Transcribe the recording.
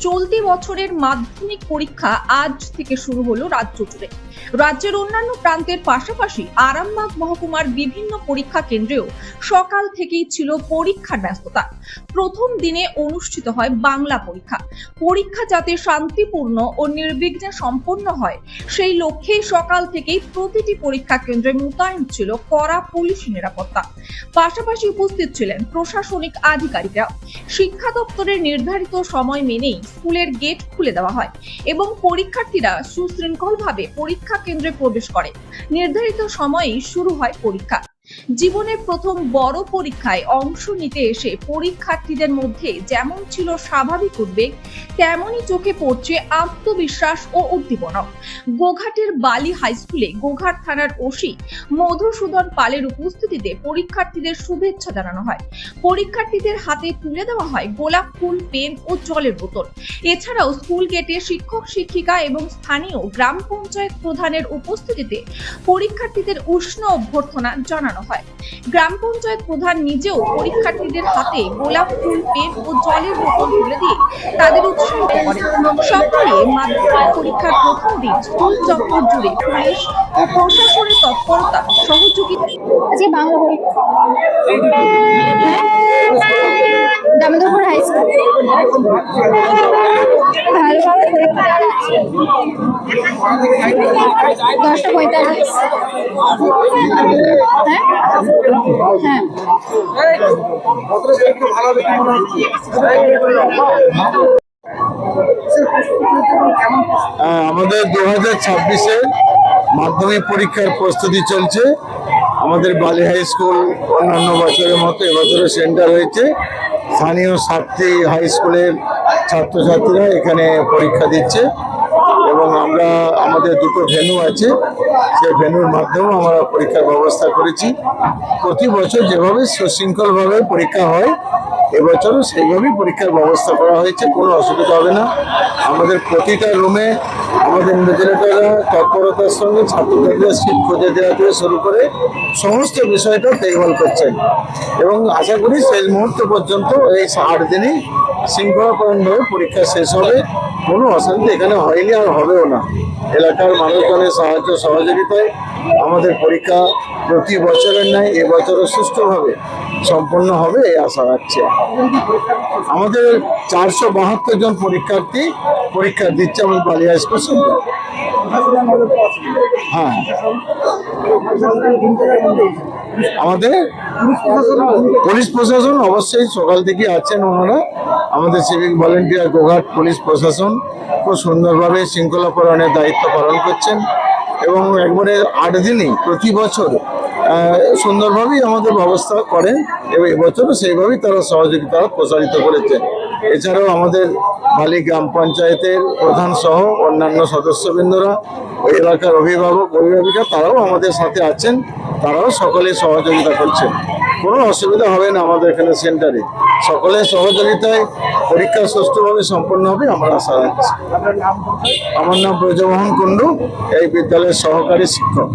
চলতি বছরের মাধ্যমিক পরীক্ষা আজ থেকে শুরু হলো রাজ্য জুড়ে। রাজ্যের অন্যান্য প্রান্তের পাশাপাশি আরামবাগ মহকুমার বিভিন্ন পরীক্ষা কেন্দ্রেও সকাল থেকেই ছিল পরীক্ষার ব্যস্ততা। প্রথম দিনে অনুষ্ঠিত হয় বাংলা পরীক্ষা। পরীক্ষা যাতে শান্তিপূর্ণ ও নির্বিঘ্নে সম্পন্ন হয় সেই লক্ষ্যে সকাল থেকেই প্রতিটি পরীক্ষা কেন্দ্রে মোতায়েন ছিল কড়া পুলিশ নিরাপত্তা। পাশাপাশি উপস্থিত ছিলেন প্রশাসনিক আধিকারিকরা। শিক্ষা দপ্তরের নির্ধারিত সময় মেনেই স্কুলের গেট খুলে দেওয়া হয় এবং পরীক্ষার্থীরা সুশৃঙ্খলভাবে পরীক্ষা কেন্দ্রে প্রবেশ করে। নির্ধারিত সময়েই শুরু হয় পরীক্ষা। জীবনের প্রথম বড় পরীক্ষায় অংশ নিতে এসে পরীক্ষার্থীদের মধ্যে যেমন ছিল স্বাভাবিক উদ্বেগ, তেমনই চোখে পড়ছে আত্মবিশ্বাস ও উদ্দীপনা। গোঘাটের বালি হাই স্কুলে গোঘাট থানার ওসি মধুসূদন পালের উপস্থিতিতে পরীক্ষার্থীদের শুভেচ্ছা জানানো হয়। পরীক্ষার্থীদের হাতে তুলে দেওয়া হয় গোলাপ ফুল, পেন ও জলের বোতল। এছাড়াও স্কুল গেটে শিক্ষক শিক্ষিকা এবং স্থানীয় গ্রাম পঞ্চায়েত প্রধানের উপস্থিতিতে পরীক্ষার্থীদের উষ্ণ অভ্যর্থনা জানানো হয়। গ্রাম পঞ্চায়েত প্রধান নিজেও পরীক্ষার্থীদের হাতে গোলাপ ফুল, পেন ও জলের বোতল তুলে দিয়ে তাদের উৎসাহিত করেন। সব মিলিয়ে মাধ্যমিক পরীক্ষার প্রথম দিন স্কুল চত্বর জুড়ে পুলিশ ও প্রশাসনের তৎপরতা, সহযোগিতা। বাংলা পরীক্ষা দামোদরপুর হাই স্কুল ভালোভাবে পরীক্ষা 10:45। আমাদের 2026-এর মাধ্যমিক পরীক্ষার প্রস্তুতি চলছে। আমাদের বালি হাই স্কুল অন্যান্য বছরের মতো এবছরও সেন্টার হয়েছে। স্থানীয় 7টি হাই স্কুলের ছাত্রছাত্রীরা এখানে পরীক্ষা দিচ্ছে এবং আমাদের দুটো ভেন্যু আছে, সেই ভেন্যুর মাধ্যমেও আমরা পরীক্ষার ব্যবস্থা করেছি। প্রতি বছর যেভাবে সুশৃঙ্খলভাবে পরীক্ষা হয় এবছরও সেইভাবেই পরীক্ষার ব্যবস্থা করা হয়েছে, কোনো অসুবিধা হবে না। আমাদের প্রতিটা রুমে আমাদের ইনভিজিলেটররা তৎপরতার সঙ্গে ছাত্রছাত্রীরা সিট খুঁজে দেওয়া থেকে শুরু করে সমস্ত বিষয়টা দেখভাল করছেন এবং আশা করি শেষ মুহূর্ত পর্যন্ত এই 8 দিনই শৃঙ্খলাপূর্ণভাবে পরীক্ষা শেষ হবে। কোনো অশান্তি এখানে হয়নি আর হবেও না। এলাকার মানুষজনের সাহায্য সহযোগিতায় আমাদের পরীক্ষা প্রতি বছরের ন্যায় এবছরও সুষ্ঠুভাবে সম্পন্ন হবে এই আশা রাখছে। আমাদের 472 জন পরীক্ষার্থী পরীক্ষা দিচ্ছে আমাদের বালি হাই স্কুল সেন্টার। হ্যাঁ, আমাদের পুলিশ প্রশাসন অবশ্যই সকাল থেকে আছেন ওনারা। আমাদের সিভিক ভলেন্টিয়ার গোঘাট পুলিশ প্রশাসন খুব সুন্দরভাবে শৃঙ্খলা পালনের দায়িত্ব পালন করছেন এবং একবারে 8 দিনই প্রতি বছর সুন্দরভাবেই আমাদের ব্যবস্থা করেন এবং এবছরও সেইভাবেই তারা সহযোগিতা প্রসারিত করেছেন। এছাড়াও আমাদের বালি গ্রাম পঞ্চায়েতের প্রধান সহ অন্যান্য সদস্যবৃন্দরা, ওই এলাকার অভিভাবক অভিভাবিকা তারাও আমাদের সাথে আছেন, তারাও সকলে সহযোগিতা করছেন। কোনো অসুবিধা হবে না আমাদের এখানে সেন্টারে। সকলের সহযোগিতায় পরীক্ষা সুষ্ঠুভাবে সম্পন্ন হবে আমরা আশা রাখছি। আমার নাম ব্রজমোহন কুণ্ডু, এই বিদ্যালয়ের সহকারী শিক্ষক।